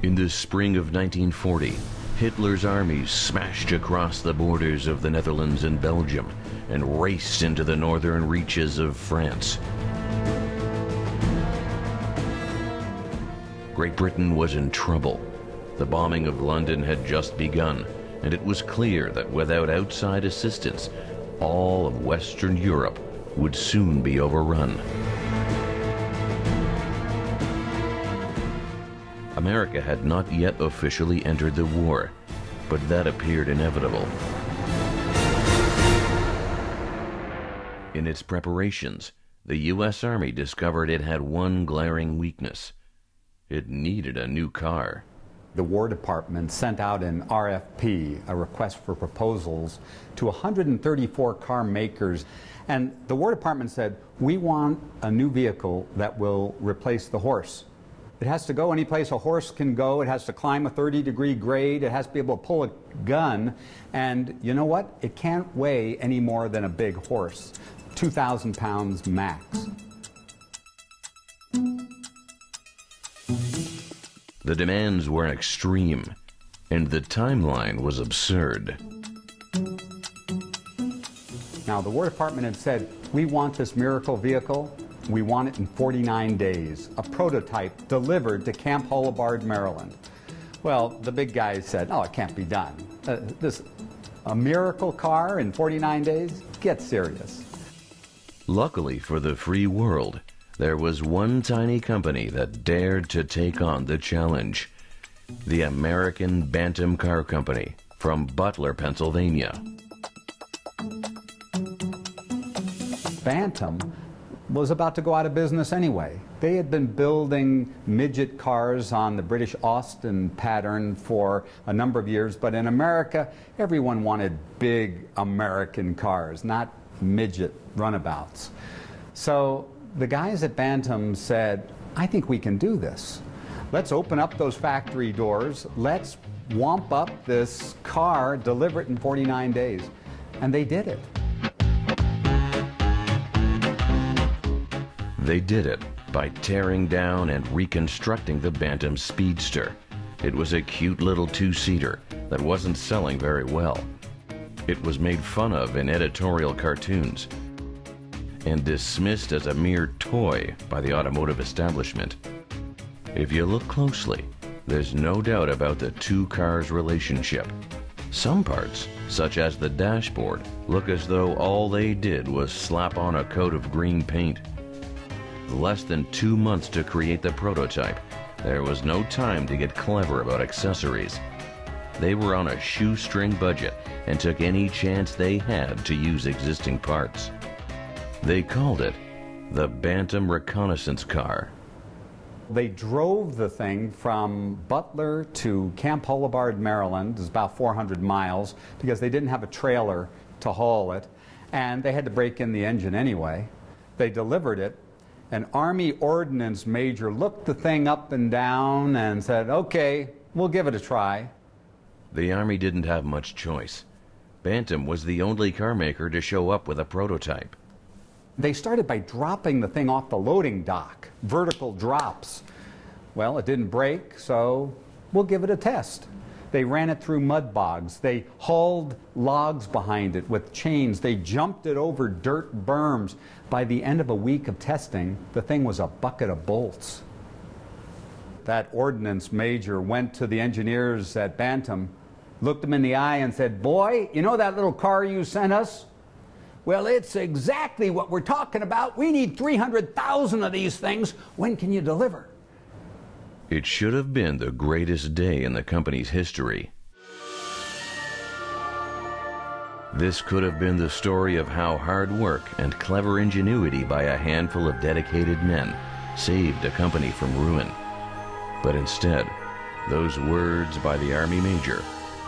In the spring of 1940, Hitler's armies smashed across the borders of the Netherlands and Belgium and raced into the northern reaches of France. Great Britain was in trouble. The bombing of London had just begun, and it was clear that without outside assistance, all of Western Europe would soon be overrun. America had not yet officially entered the war, but that appeared inevitable. In its preparations, the U.S. Army discovered it had one glaring weakness. It needed a new car. The War Department sent out an RFP, a request for proposals, to 134 car makers. And the War Department said, we want a new vehicle that will replace the horse. It has to go any place a horse can go. It has to climb a 30-degree grade. It has to be able to pull a gun. And you know what? It can't weigh any more than a big horse, 2,000 pounds max. The demands were extreme, and the timeline was absurd. Now, the War Department had said, we want this miracle vehicle. We want it in 49 days, a prototype delivered to Camp Holabird, Maryland. Well, the big guys said, oh, it can't be done. A miracle car in 49 days? Get serious. Luckily for the free world, there was one tiny company that dared to take on the challenge. The American Bantam Car Company from Butler, Pennsylvania. Bantam was about to go out of business anyway. They had been building midget cars on the British Austin pattern for a number of years, but in America, everyone wanted big American cars, not midget runabouts. So the guys at Bantam said, I think we can do this. Let's open up those factory doors. Let's wamp up this car, deliver it in 49 days. And they did it. They did it by tearing down and reconstructing the Bantam Speedster. It was a cute little two-seater that wasn't selling very well. It was made fun of in editorial cartoons and dismissed as a mere toy by the automotive establishment. If you look closely, there's no doubt about the two cars' relationship. Some parts, such as the dashboard, look as though all they did was slap on a coat of green paint. Less than 2 months to create the prototype, there was no time to get clever about accessories. They were on a shoestring budget and took any chance they had to use existing parts. They called it the Bantam Reconnaissance Car. They drove the thing from Butler to Camp Holabird, Maryland. It's about 400 miles because they didn't have a trailer to haul it, and they had to break in the engine anyway. They delivered it. An Army Ordnance Major looked the thing up and down and said, okay, we'll give it a try. The Army didn't have much choice. Bantam was the only car maker to show up with a prototype. They started by dropping the thing off the loading dock, vertical drops. Well, it didn't break, so we'll give it a test. They ran it through mud bogs. They hauled logs behind it with chains. They jumped it over dirt berms. By the end of a week of testing, the thing was a bucket of bolts. That ordnance major went to the engineers at Bantam, looked them in the eye and said, boy, you know that little car you sent us? Well, it's exactly what we're talking about. We need 300,000 of these things. When can you deliver? It should have been the greatest day in the company's history. This could have been the story of how hard work and clever ingenuity by a handful of dedicated men saved a company from ruin. But instead, those words by the Army Major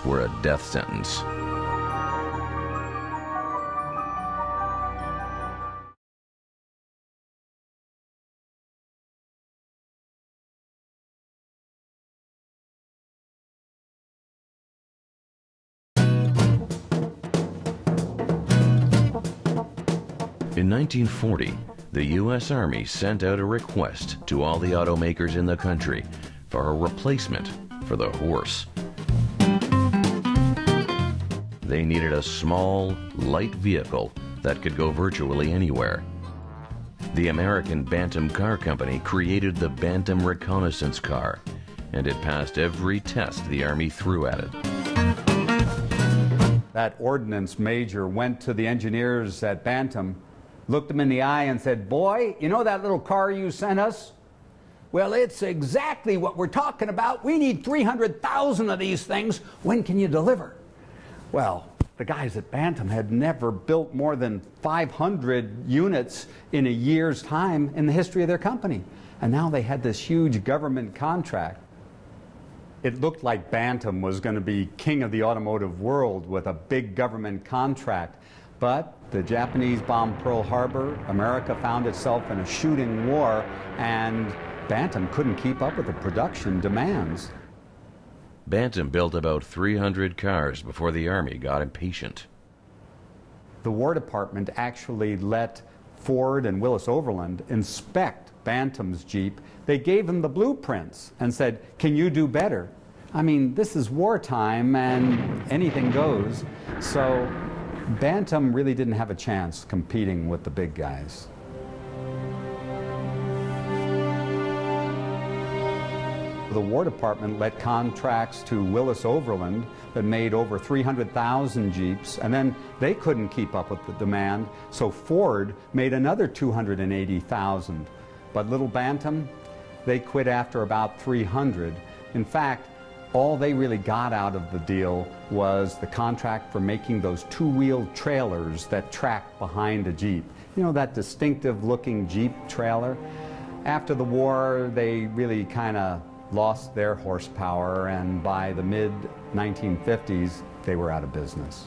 were a death sentence. In 1940, the U.S. Army sent out a request to all the automakers in the country for a replacement for the horse. They needed a small, light vehicle that could go virtually anywhere. The American Bantam Car Company created the Bantam Reconnaissance Car, and it passed every test the Army threw at it. That ordnance major went to the engineers at Bantam, looked them in the eye and said, "Boy, you know that little car you sent us? Well, it's exactly what we're talking about. We need 300,000 of these things. When can you deliver?" Well, the guys at Bantam had never built more than 500 units in a year's time in the history of their company. And now they had this huge government contract. It looked like Bantam was going to be king of the automotive world with a big government contract. But the Japanese bombed Pearl Harbor, America found itself in a shooting war, and Bantam couldn't keep up with the production demands. Bantam built about 300 cars before the Army got impatient. The War Department actually let Ford and Willis Overland inspect Bantam's Jeep. They gave them the blueprints and said, "Can you do better?" I mean, this is wartime and anything goes. So Bantam really didn't have a chance competing with the big guys. The War Department let contracts to Willis Overland that made over 300,000 Jeeps, and then they couldn't keep up with the demand, so Ford made another 280,000. But little Bantam, they quit after about 300. In fact, all they really got out of the deal was the contract for making those two-wheeled trailers that track behind a Jeep. You know, that distinctive-looking Jeep trailer? After the war, they really kind of lost their horsepower, and by the mid-1950s, they were out of business.